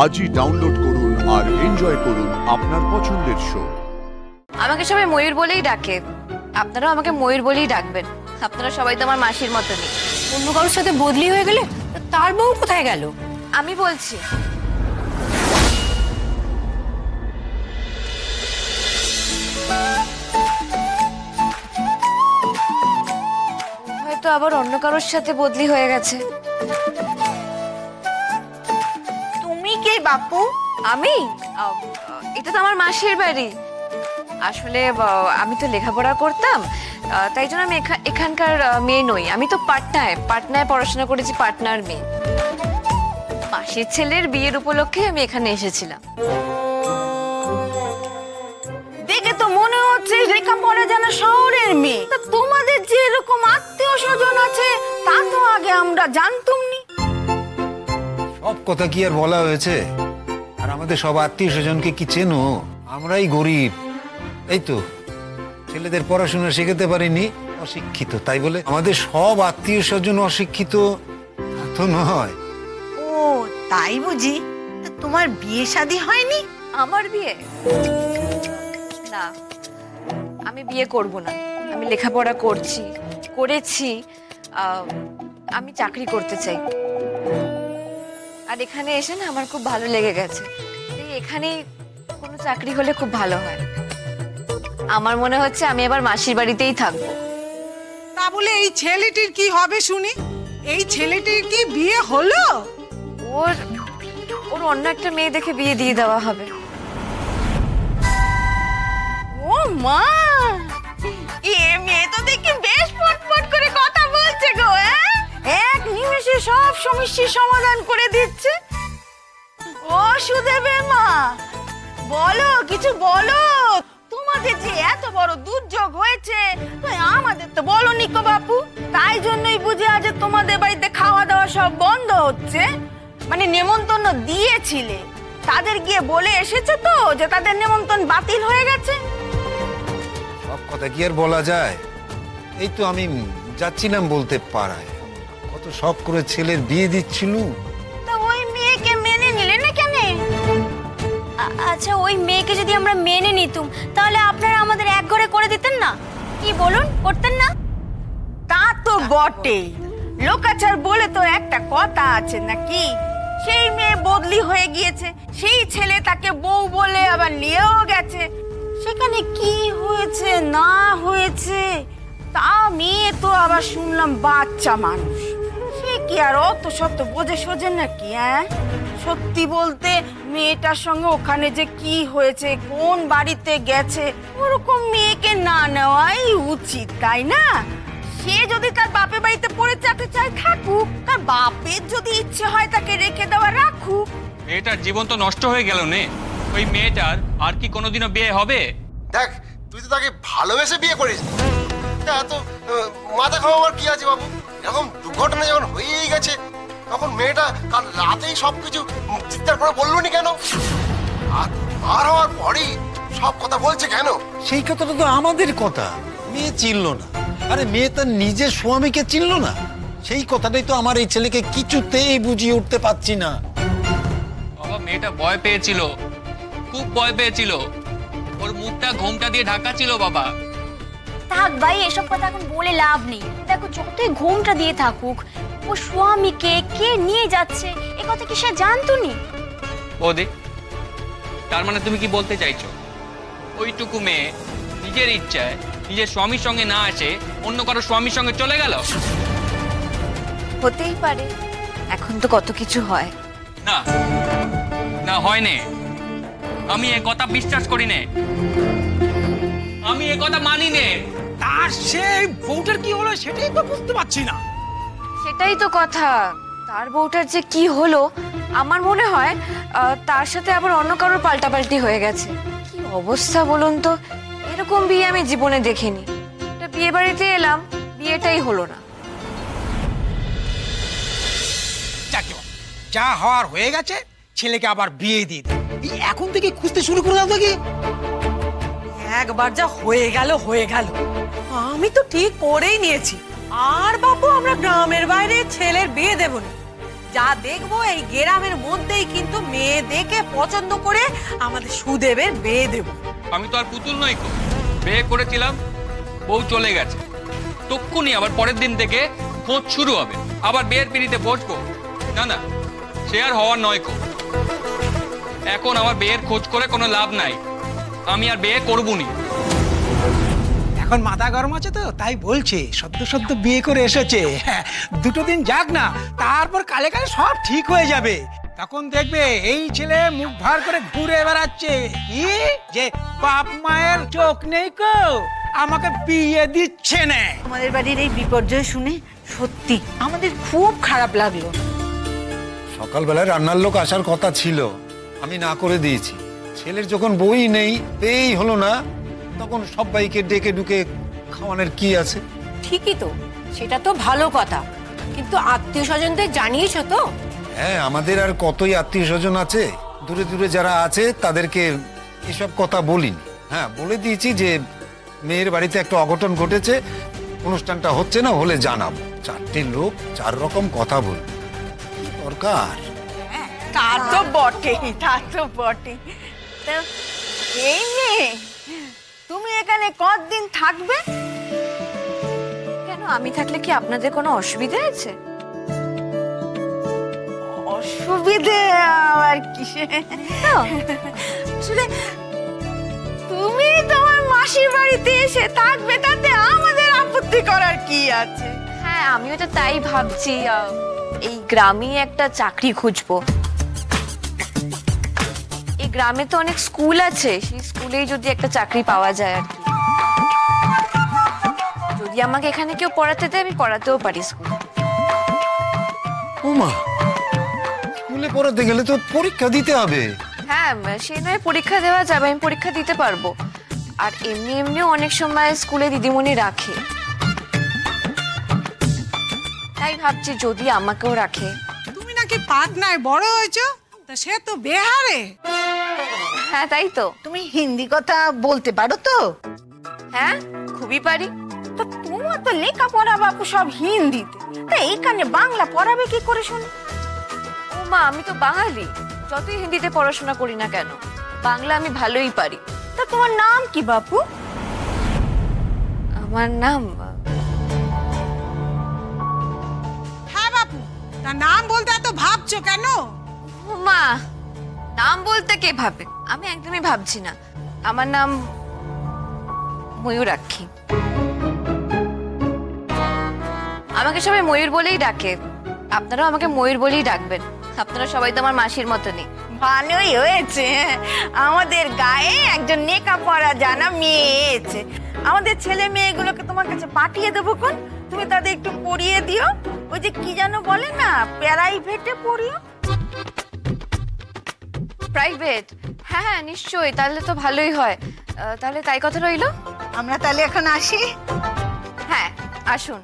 আজই ডাউনলোড করুন আর এনজয় করুন আপনার পছন্দের শো। আমাকে সবাই ময়ূর বলেই ডাকে, আপনারাও আমাকে ময়ূর বলেই ডাকবেন। আপনারা সবাই তো আমার মাসির মতনই। অন্য কারোর সাথে বদলি হয়ে গেলে তার বউ কোথায় গেল? আমি বলছি, হয়তো আবার অন্য কারোর সাথে বদলি হয়ে গেছে। তুমি কে বাপু? আমি এটা তো আমার মাসির বাড়ি। আসলে আমি তো লেখাপড়া করতাম, তাই জন্য আমি এখানকার মেয়ে নই। আমি তো পাটনায় পড়াশোনা করেছি, পাটনার মেয়ে। মাসির ছেলের বিয়ের উপলক্ষে আমি এখানে এসেছিলাম। দেখে তো মনে হচ্ছে লেখাপড়া যেন শহরের মেয়ে। তা তোমাদের যে এরকম আত্মীয় স্বজন আছে তা তো আগে আমরা জানতাম নি। সব কথা কি আর বলা হয়েছে? আর আমাদের সব আত্মীয় স্বজনকে কি চেনো? আমরাই গরিব, এই তো ছেলেদের পড়াশোনা শেখাতে পারিনি, অশিক্ষিত। তাই বলে আমাদের সব আত্মীয় স্বজন অশিক্ষিত তা তো নয়। ও তাই বুঝি? তা তোমার বিয়ে শাদী হয়নি? আমার বিয়ে? না, আমি বিয়ে করব না। আমি লেখাপড়া করেছি, আমি চাকরি করতে চাই। আর এখানে এসে না আমার খুব ভালো লেগে গেছে। এখানেই কোনো চাকরি হলে খুব ভালো হয়। আমার মনে হচ্ছে আমি এবার মাসির বাড়িতেই থাকবো। তা বলে এই ছেলেটির কি হবে শুনি? এই ছেলেটির কি বিয়ে হলো? ওর অন্য একটা মেয়ে দেখে বিয়ে দিয়ে দেওয়া হবে। ও মা, এ মেয়ে তো দেখি বেশ ফটফট করে কথা বলছে গো। এক নিমেষে সব সমস্যার সমাধান করে দিচ্ছে। ও সুদেবের মা, বলো, কিছু বলো। তোমাদের যে এত বড় দুর্যোগ হয়েছে আমাদের তো বলনি কো বাপু। তাই জন্যই বুঝি আজ তোমাদের বাড়িতে খাওয়া দাওয়া সব বন্ধ হচ্ছে। মানে নেমন্তন্ন দিয়েছিলে, তাদের গিয়ে বলে এসেছে তো যে তাদের নেমন্তন্ন বাতিল হয়ে গেছে? সব কথা কি আর বলা যায়? এই তো আমি যাচ্ছিলাম বলতে পারায়, কত শখ করে ছেলের বিয়ে দিচ্ছিল। তা ওই মেয়েকে মেনে নিলে না কেন? আচ্ছা, ওই মেয়েকে যদি আমরা মেনে নিতুম তাহলে আপনারা আমাদের এক ঘরে করে দিতেন না? কি বলুন, করতেন না? তা তো বটেই, লোকাচার বলে তো একটা কথা আছে নাকি? সেই মেয়ে বদলি হয়ে গিয়েছে, সেই ছেলে তাকে বউ বলে আবার নিয়েও গেছে। সেখানে কি হয়েছে না হয়েছে তা মেয়ে তো আবার শুনলাম বাচ্চা মানুষ, সে কি আর অত শত বোঝে সোজে নাকি? সত্যি বলতে মেয়েটার সঙ্গে ওখানে যে কি হয়েছে, কোন বাড়িতে গেছে, ওরকম মেয়েকে না নেওয়াই উচিত, তাই না? সে যদি তার বাপের বাড়িতে পড়ে থাকতে চায় থাকুক, তার বাপের যদি ইচ্ছে হয় তাকে রেখে দেওয়া রাখুক। মেয়েটার জীবন তো নষ্ট হয়ে গেল নে। ওই মেয়েটার আর কি কোনোদিনও বিয়ে হবে? দেখ, তুই তো তাকে ভালোবেসে বিয়ে করিস। এত মাথা খাওয়ার কি আছে বাবু? এরকম দুর্ঘটনা যখন হয়েই গেছে তখন মেয়েটা কাল রাতেই সবকিছু চিৎকার করে বললো নি কেন? আর হওয়ার পরই সব কথা বলছে কেন? সেই কথাটা তো আমাদের কথা। মেয়ে চিনল না, আরে মেয়ে তার নিজের স্বামীকে চিনল না। সেই কথাটাই তো আমার এই ছেলেকে কিছুতেই বুঝিয়ে উঠতে পারছি না। বাবা, মেয়েটা ভয় পেয়েছিল, খুব ভয় পেয়েছিল। ওর মুখটা ঘোমটা দিয়ে ঢাকা ছিল বাবা। থাক ভাই, এসব কথা এখন বলে লাভ নেই। দেখো, যতই ঘোমটা দিয়ে থাকুক, ও স্বামীকে কে নিয়ে যাচ্ছে এ কথা কি সে জানতো নি? বৌদি, তার মানে তুমি কি বলতে চাইছো ওইটুকু মেয়ে নিজের ইচ্ছায় নিজের স্বামীর সঙ্গে না আসে অন্য কারো স্বামীর সঙ্গে চলে গেল? হতেই পারে, এখন তো কত কিছু হয়। না না, হয় নে। আমি এ কথা বিশ্বাস করি নে, আমি এ কথা মানি নে। তার সেই বউটার কি হলো সেটাই তো বুঝতে পারছি না। সেটাই তো কথা, তার বউটার যে কি হলো। আমার মনে হয় তার সাথে আবার অন্য কারোর পাল্টাপাল্টি হয়ে গেছে। কি অবস্থা বলুন তো, এরকম বিয়ে আমি জীবনে দেখিনি। একটা বিয়ে বাড়িতে এলাম, বিয়েটাই হলো না। যা হওয়ার হয়ে গেছে, ছেলেকে আবার বিয়ে দিয়ে দে। এখন থেকে খুঁজতে শুরু করে দাও দেখি। একবার যা হয়ে গেল হয়ে গেল। আমি তো ঠিক করেই নিয়েছি, আর বাপু আমরা গ্রামের বাইরে ছেলের বিয়ে দেব না। যা দেখবো এই গ্রামের মধ্যেই কিন্তু মেয়ে দেখে পছন্দ করে আমাদের সুদেবের বিয়ে দেবো। আমি তো আর পুতুল নই কো, বিয়ে করেছিলাম, বউ চলে গেছে, তক্ষুনি আবার পরের দিন থেকে খোঁজ শুরু হবে, আবার বিয়ের পিড়িতে বসবো? না না, সে আর হওয়ার নয় কো। এখন আমার বিয়ের খোঁজ করে কোনো লাভ নাই, আমি আর বিয়ে করবুনি। এখন মাথা গরম আছে তো তাই বলছে, সদ্য সদ্য বিয়ে করে এসেছে, হ্যাঁ, দুটো দিন যাক না, তারপর কালে কালে সব ঠিক হয়ে যাবে। তখন দেখবে এই ছেলে মুখ ভার করে ঘুরে বেড়াচ্ছে কি যে বাপ মায়ের চোখ নেই কো, আমাকে বিয়ে দিচ্ছে না। আমাদের বাড়ির এই বিপর্যয় শুনে সত্যি আমাদের খুব খারাপ লাগলো। সকালবেলায় রান্নার লোক আসার কথা ছিল, আমি না করে দিয়েছি। ছেলের যখন বই নেই, পেয়েই হলো না, তখন সবাইকে ডেকে ডুকে খাওয়ানোর কি আছে? ঠিকই তো, সেটা তো ভালো কথা, কিন্তু আত্মীয় স্বজনদের জানিয়েছো তো? হ্যাঁ, আমাদের আর কতই আত্মীয় স্বজন আছে, দূরে দূরে যারা আছে তাদেরকে এসব কথা বলিনি। হ্যাঁ, বলে দিয়েছি যে মেয়ের বাড়িতে একটা অঘটন ঘটেছে, অনুষ্ঠানটা হচ্ছে না, হলে জানাবো। 4টে লোক 4 রকম কথা বলবে, দরকার। তা তো বটে, তা তো বটে। তা এই মেয়ে, তুমি এখানে কতদিন থাকবে? কেন, আমি থাকলে কি আপনাদের কোনো অসুবিধা আছে? অসুবিধে আবার কিসে? আসলে তুমি তোমার মাসির বাড়িতে এসে থাকবে, তাতে আমাদের আপত্তি করার কি আছে? হ্যাঁ, আমিও তো তাই ভাবছি, এই গ্রামে একটা চাকরি খুঁজবো। এই গ্রামে তো অনেক স্কুল আছে, সেই স্কুলেই যদি একটা চাকরি পাওয়া যায় আর কি। যদি আমাকে এখানে কেউ পড়াতে দেয়, আমি পড়াতেও পারি স্কুলে। ওমা, স্কুলে পড়াতে গেলে তো পরীক্ষা দিতে হবে। হ্যাঁ, সে নয় পরীক্ষা দেওয়া যাবে, আমি পরীক্ষা দিতে পারবো। আর এমনি এমনিও অনেক সময় স্কুলে দিদিমণি রাখে, তাই ভাবছি যদি আমাকেও রাখে। তুমি নাকি পাটনায় বড় হয়েছো, তা সে তো বিহারে। হ্যাঁ, তাই তো। তুমি হিন্দি কথা বলতে পারো তো? হ্যাঁ, খুবই পারি। তা তোমার তো লেখাপড়া বাপু সব হিন্দিতে, তা এইখানে বাংলা পড়াবে কি করে শুনি? ও মা, আমি তো বাঙালি, যতই হিন্দিতে পড়াশোনা করি না কেন, বাংলা আমি ভালোই পারি। তা তোমার নাম কি বাপু? আমার নাম হ্যাঁ বাপু, তা নাম বলতে এত ভাবছো কেন? ও মা, নাম বলতে কে ভাবে? আমি একদমই ভাবছি না। আমার নাম ময়ূরাক্ষী। আমাকে সবাই ময়ূর বলেই ডাকে, আপনারাও আমাকে ময়ূর বলেই ডাকবেন। আপনারা সবাই তো আমার মাসির মতনই। ভালোই হয়েছে, আমাদের গায়ে একজন লেখাপড়া জানা মেয়ে এসেছে। আমাদের ছেলে মেয়েগুলোকে তোমার কাছে পাঠিয়ে দেবো, কোন তুমি তাদের একটু পড়িয়ে দিও। ওই যে কি যেন বলে না, প্রাইভেটে পড়িও। প্রাইভেট? হ্যাঁ হ্যাঁ, নিশ্চয়ই, তাহলে তো ভালোই হয়। তাহলে তাই কথা রইলো। আমরা তাহলে এখন আসি। হ্যাঁ, আসুন।